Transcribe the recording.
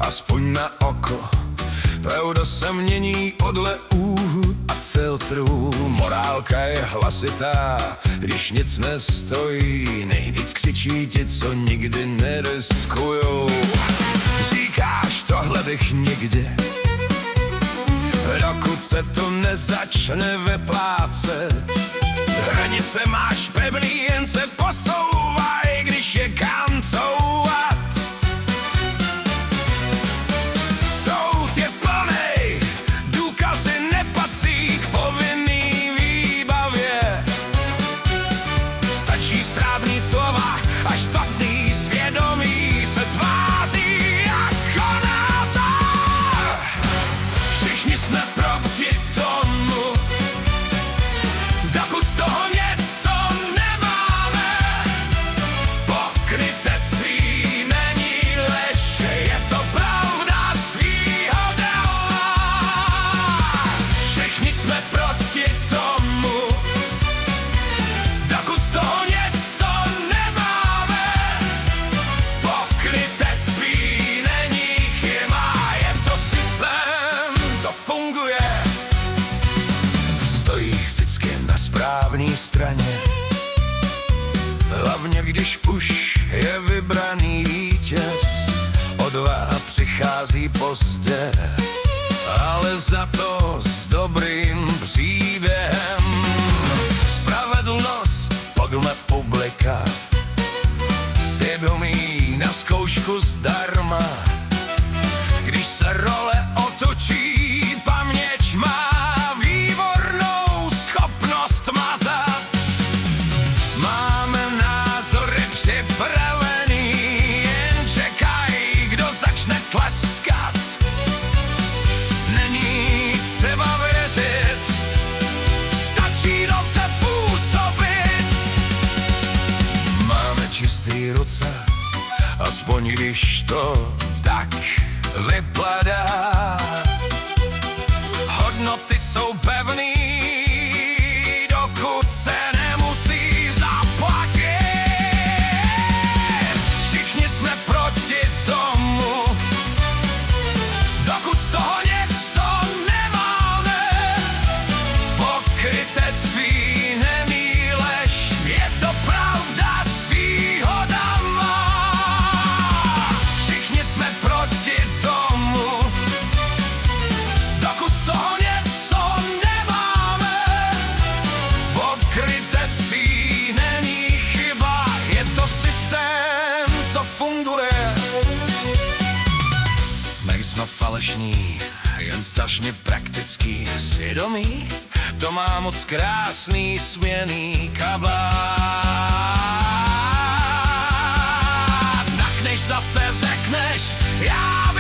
aspoň na oko. Pravda se mění podle úhlu a filtrů. Morálka je hlasitá, když nic nestojí. Nejvíc křičí ti, co nikdy neriskujou. Říkáš, tohle bych nikdy, dokud se to nezačne vyplácet. Hranice máš pevný, jen se posouvaj, když je kam couvat. Tout je plnej, důkazy nepatří k povinný výbavě. Stačí strávný slova, až špatný svědomí se tváří jako názor. Všichni jsme proti tomu, dokud z toho něco nemáme. Pokrytectví není lež, je to pravda svýho dela. Všichni jsme proti tomu, dokud z toho něco nemáme. Pokrytectví není chyba, je to systém, co funguje. Stojí vždycky na správné straně, hlavně když už je vybraný vítěz. Odvaha přichází pozdě, ale za to s dobrým příběhem. Spravedlnost podle publika, svědomí na zkoušku zdarma. Když se role otočí, paměť má výbornou schopnost mazat. Máme názory připravený, jen čekaj, kdo začne tleskat. Není třeba věřit, stačí dobře působit. Máme čistý ruce, aspoň když to tak vypadá. Hodnoty jsou pevný, dokud se nemusí zaplatit. Všichni jsme proti tomu, dokud z toho něco nemáme. Pokrytectví není lež, je to pravda svýho dama. Všichni jsme proti tomu, dokud z toho něco nemáme. Pokrytectví není chyba, je to systém, co funguje. Nejsme falešní, jen strašně praktický. Svědomí, to má moc krásný směnný kabát. Tak než zase řekneš, já